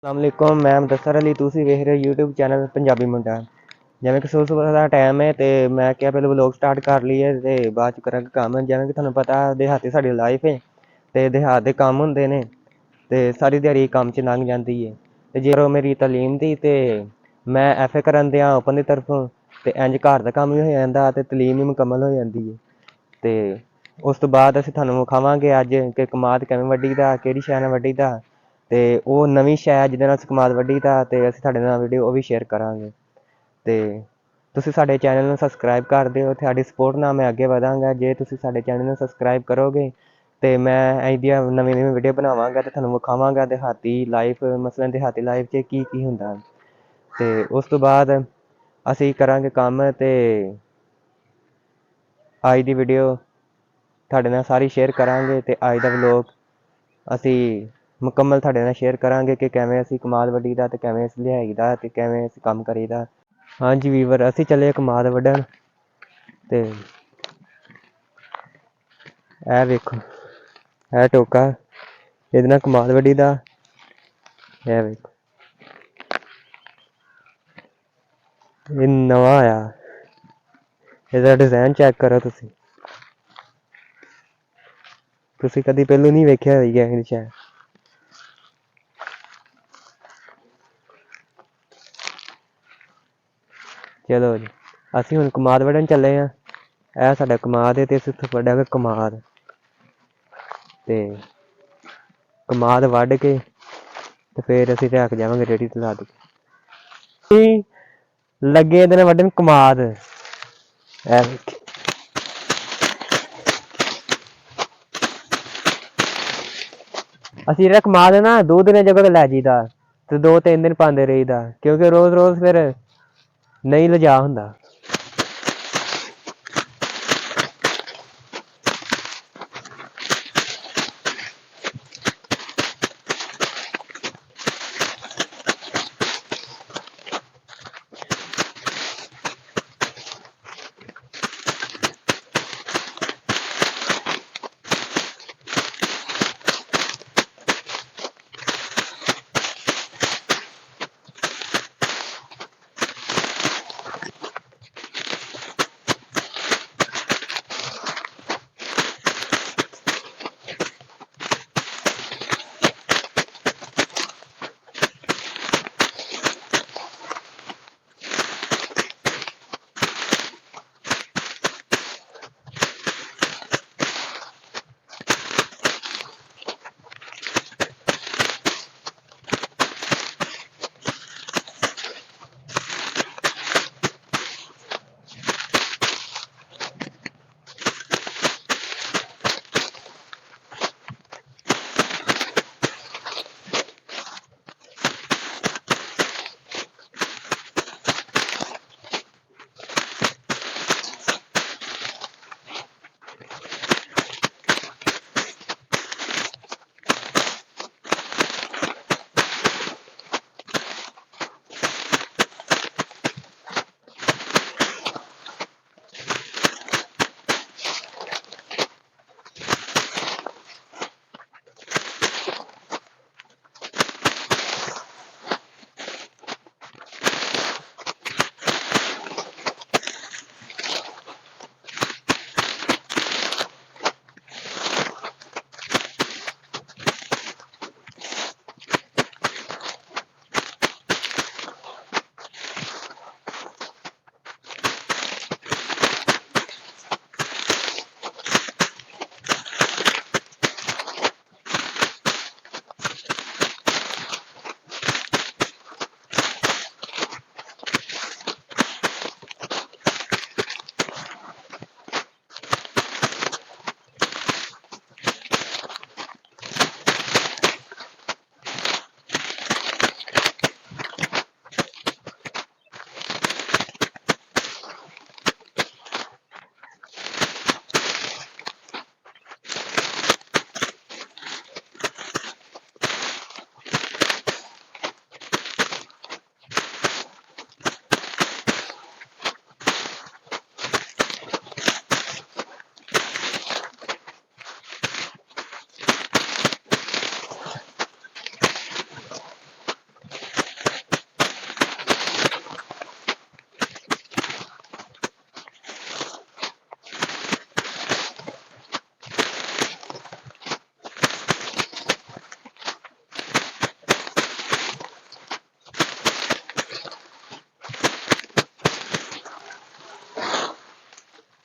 ਅਸਲਾਮੁਅਲੈਕੁਮ ਮੈਂ ਮੁਦੱਸਰ ਅਲੀ ਤੁਸੀਂ ਵੇਖ ਰਹੇ ਹੋ YouTube ਚੈਨਲ ਪੰਜਾਬੀ ਮੁੰਡਾ। ਜਿਵੇਂ ਕਿ ਸੁਬਹ ਦਾ ਟਾਈਮ ਹੈ ਤੇ ਮੈਂ ਕਿਹਾ ਪਹਿਲਾਂ ਵਲੋਗ ਸਟਾਰਟ ਕਰ ਲਈਏ ਤੇ ਬਾਅਦ ਚ ਕਰਾਂਗੇ ਕੰਮ। ਜਿਵੇਂ ਕਿ ਤੁਹਾਨੂੰ ਪਤਾ ਦਿਹਾਤੀ ਸਾਡੀ ਲਾਈਫ ਹੈ ਤੇ ਦਿਹਾਤ ਦੇ ਕੰਮ ਹੁੰਦੇ ਨੇ ਤੇ ਸਾਰੀ ਦਿਹਾੜੀ ਕੰਮ 'ਚ ਲੰਘ ਜਾਂਦੀ ਹੈ। ਤੇ ਜੇ ਮੇਰੀ ਤਾਲੀਮ ਦੀ ਤੇ ਮੈਂ FA ਕਰਨ ਦਿਆਂ ਓਪਨ ਦੀ ਤਰਫੋਂ ਤੇ ਇੰਝ ਘਰ ਦਾ ਕੰਮ ਵੀ ਹੋ ਜਾਂਦਾ ਤੇ ਤਾਲੀਮ ਵੀ ਮੁਕੰਮਲ ਹੋ ਜਾਂਦੀ ਹੈ। ਤੇ ਉਸ ਤੋਂ ਬਾਅਦ ਅਸੀਂ ਤੁਹਾਨੂੰ ਵਿਖਾਵਾਂਗੇ ਅੱਜ ਕਿ ਕਮਾਦ ਕਿਵੇਂ ਵੱਢੀ ਦਾ, ਕਿਹੜੀ ਸ਼ੈ ਨਾਲ ਵੱਢੀ ਦਾ ਤੇ ਉਹ ਨਵੀਂ ਸ਼ੈ ਜਿਹਦੇ ਨਾਲ ਅਸੀਂ ਕਮਾਦ ਵੱਢੀ ਦਾ ਤੇ ਅਸੀਂ ਤੁਹਾਡੇ ਨਾਲ ਵੀਡੀਓ ਉਹ ਵੀ ਸ਼ੇਅਰ ਕਰਾਂਗੇ। ਤੇ ਤੁਸੀਂ ਸਾਡੇ ਚੈਨਲ ਨੂੰ ਸਬਸਕ੍ਰਾਈਬ ਕਰ ਦਿਓ ਤੇ ਸਾਡੀ ਸਪੋਰਟ ਨਾਲ ਮੈਂ ਅੱਗੇ ਵਧਾਂਗਾ। ਜੇ ਤੁਸੀਂ ਸਾਡੇ ਚੈਨਲ ਨੂੰ ਸਬਸਕ੍ਰਾਈਬ ਕਰੋਗੇ ਤੇ ਮੈਂ ਇਹਦੀਆਂ ਨਵੀਂ ਵੀਡੀਓ ਬਣਾਵਾਂਗਾ ਤੇ ਤੁਹਾਨੂੰ ਵਿਖਾਵਾਂਗਾ ਦਿਹਾਤੀ ਲਾਈਫ, ਮਸਲਨ ਦਿਹਾਤੀ ਲਾਈਫ 'ਚ ਕੀ ਕੀ ਹੁੰਦਾ। ਤੇ ਉਸ ਤੋਂ ਬਾਅਦ ਅਸੀਂ ਕਰਾਂਗੇ ਕੰਮ ਤੇ ਅੱਜ ਦੀ ਵੀਡੀਓ ਤੁਹਾਡੇ ਨਾਲ ਸਾਰੀ ਸ਼ੇਅਰ ਕਰਾਂਗੇ ਤੇ ਅੱਜ ਦਾ ਵਲੋਗ ਅਸੀਂ ਮੁਕੰਮਲ ਤੁਹਾਡੇ ਨਾਲ ਸ਼ੇਅਰ ਕਰਾਂਗੇ ਕਿ ਕਿਵੇਂ ਅਸੀਂ ਕਮਾਦ ਵੱਢੀ ਦਾ ਤੇ ਕਿਵੇਂ ਅਸੀਂ ਲਿਆਈ ਦਾ ਤੇ ਕਿਵੇਂ ਅਸੀਂ ਕੰਮ ਕਰੀਦਾ। ਹਾਂਜੀ ਵੀਵਰ, ਅਸੀਂ ਚੱਲੇ ਕਮਾਦ ਵੱਢਣ ਤੇ ਇਹ ਵੇਖੋ ਇਹ ਟੋਕਾ ਇਹਦੇ ਨਾਲ ਕਮਾਦ ਵੱਢੀ ਦਾ। ਇਹ ਵੇਖੋ ਇਹ ਨਵਾਂ ਆਇਆ, ਇਹਦਾ ਡਿਜ਼ਾਈਨ ਚੈੱਕ ਕਰੋ ਤੁਸੀਂ ਕਦੀ ਪਹਿਲੋਂ ਨਹੀਂ ਵੇਖਿਆ ਹੋਈਗਾ ਇਹ ਸ਼ਾਇਦ। ਚਲੋ ਜੀ ਅਸੀਂ ਹੁਣ ਕਮਾਦ ਵੱਢਣ ਚੱਲੇ ਹਾਂ। ਇਹ ਸਾਡਾ ਕਮਾਦ ਹੈ ਤੇ ਅਸੀਂ ਉੱਥੇ ਵੱਢਾਂਗੇ ਕਮਾਦ ਤੇ ਕਮਾਦ ਵੱਢ ਕੇ ਤੇ ਫਿਰ ਅਸੀਂ ਲੈ ਕੇ ਜਾਵਾਂਗੇ ਰੇਹੜੀ ਤੇ ਲਾ ਦੇ ਲੱਗੇ ਇਹਦੇ ਨਾਲ ਵੱਢਣ ਕਮਾਦ। ਅਸੀਂ ਜਿਹੜਾ ਕਮਾਦ ਨਾ 2 ਦਿਨਾਂ ਜਗ੍ਹਾ ਤੇ ਲੈ ਜਾਈਦਾ ਤੇ 2-3 ਦਿਨ ਪਾਉਂਦੇ ਰਹੀਦਾ ਕਿਉਂਕਿ ਰੋਜ਼ ਰੋਜ਼ ਫਿਰ ਨਹੀਂ ਲਿਜਾ ਹੁੰਦਾ।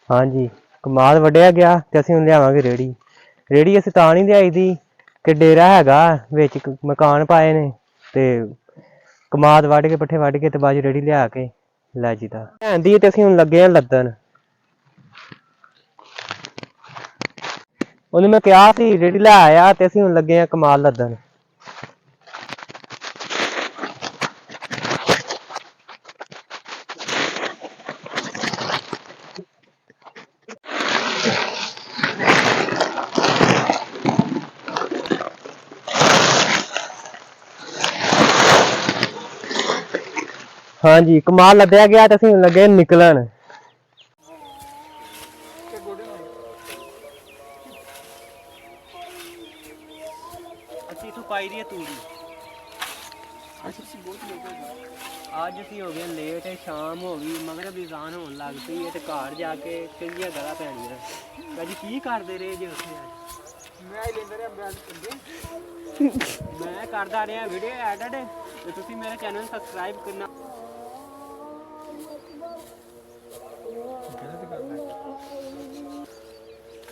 ਹਾਂਜੀ, ਕਮਾਦ ਵੱਢਿਆ ਗਿਆ ਤੇ ਅਸੀਂ ਹੁਣ ਲਿਆਵਾਂਗੇ ਰੇਹੜੀ। ਰੇਹੜੀ ਅਸੀਂ ਤਾਂ ਨਹੀਂ ਲਿਆਈ ਦੀ ਕਿ ਡੇਰਾ ਹੈਗਾ ਵਿੱਚ ਮਕਾਨ ਪਾਏ ਨੇ ਤੇ ਕਮਾਦ ਵੱਢ ਕੇ ਪੱਠੇ ਵੱਢ ਕੇ ਤੇ ਬਾਅਦ 'ਚ ਰੇਹੜੀ ਲਿਆ ਕੇ ਲੈ ਜੀਦਾ ਲੈਂਦੀ ਤੇ ਅਸੀਂ ਹੁਣ ਲੱਗੇ ਆ ਲੱਦਣ। ਉਹਨੂੰ ਮੈਂ ਕਿਹਾ ਸੀ ਰੇਹੜੀ ਲੈ ਆਇਆ ਤੇ ਅਸੀਂ ਹੁਣ ਲੱਗੇ ਆ ਕਮਾਦ ਲੱਦਣ। ਹਾਂਜੀ, ਕਮਾਦ ਲੱਦਿਆ ਗਿਆ ਤੇ ਅਸੀਂ ਹੁਣ ਲੱਗੇ ਨਿਕਲਣ। ਅਸੀਂ ਇੱਥੋਂ ਪਾਈ ਦੀ ਹੈ ਤੂੜੀ। ਅੱਜ ਅਸੀਂ ਹੋ ਗਏ ਲੇਟ, ਸ਼ਾਮ ਹੋ ਗਈ, ਮਗਰ ਬਿਜ਼ਾਨ ਹੋਣ ਲੱਗ ਪਈ ਹੈ ਤੇ ਘਰ ਜਾ ਕੇ ਚੰਗੀਆਂ ਗਲਾਂ ਪੈਣੀਆਂ। ਭਾਜੀ ਕੀ ਕਰਦੇ ਰਹੇ ਜੇ ਉੱਥੇ? ਮੈਂ ਕਰਦਾ ਰਿਹਾ ਵੀਡੀਓ ਐਡਿਟ ਤੇ ਤੁਸੀਂ ਮੇਰੇ ਚੈਨਲ ਨੂੰ ਸਬਸਕ੍ਰਾਈਬ ਕਰਨਾ।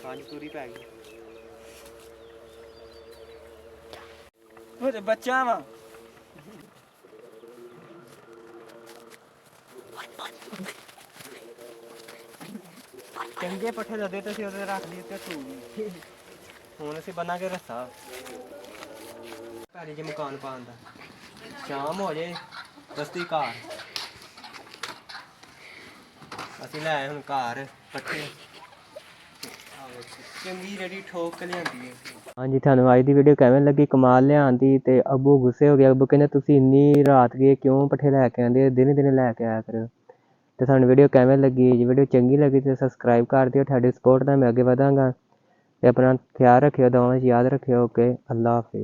ਹਾਂਜੀ, ਤੂੜੀ ਪੈ ਗਈ। ਉਹ ਤੇ ਬੱਚਾ ਵਾ। ਚੰਗੇ ਪੱਠੇ ਲੱਦੇ ਤੇ ਅਸੀਂ ਉਹਦੇ ਰੱਖ ਲਈ ਤੇ ਤੂੜੀ। ਹੁਣ ਅਸੀਂ ਬਣਾਂਗੇ ਰੱਸਾ ਭੈੜੀ ਜਿਹੇ ਮਕਾਨ ਪਾਉਣ ਦਾ। ਸ਼ਾਮ ਹੋ ਜੇ ਦਸਤੀ ਘਰ ਅਸੀਂ ਲੈ ਆਏ ਹੁਣ ਘਰ ਪੱਠੇ। ਚੰਗੀ ਰੇਹੜੀ ਠੋਕ ਕੇ ਲਿਆਂਦੀ ਹੈ। ਹਾਂਜੀ, ਤੁਹਾਨੂੰ ਅੱਜ ਦੀ ਵੀਡੀਓ ਕਿਵੇਂ ਲੱਗੀ? ਕਮਾਲ ਲਿਆਉਣ ਦੀ ਤੇ ਅੱਬੂ ਗੁੱਸੇ ਹੋ ਗਿਆ। ਅੱਬੂ ਕਹਿੰਦੇ ਤੁਸੀਂ ਇੰਨੀ ਰਾਤ ਗਏ ਕਿਉਂ ਪੱਠੇ ਲੈ ਕੇ ਆਉਂਦੇ, ਦਿਨੇ ਦਿਨੇ ਲੈ ਕੇ ਆਇਆ ਕਰੋ। ਤੇ ਸਾਨੂੰ ਵੀਡੀਓ ਕਿਵੇਂ ਲੱਗੀ? ਜੇ ਵੀਡੀਓ ਚੰਗੀ ਲੱਗੀ ਤੇ ਸਬਸਕ੍ਰਾਈਬ ਕਰ ਦਿਓ। ਤੁਹਾਡੀ ਸਪੋਰਟ ਨਾਲ ਮੈਂ ਅੱਗੇ ਵਧਾਂਗਾ ਤੇ ਆਪਣਾ ਖਿਆਲ ਰੱਖਿਓ, ਦੋਵਾਂ 'ਚ ਯਾਦ ਰੱਖਿਓ। ਓਕੇ, ਅੱਲਾ ਹਾਫਿਜ਼।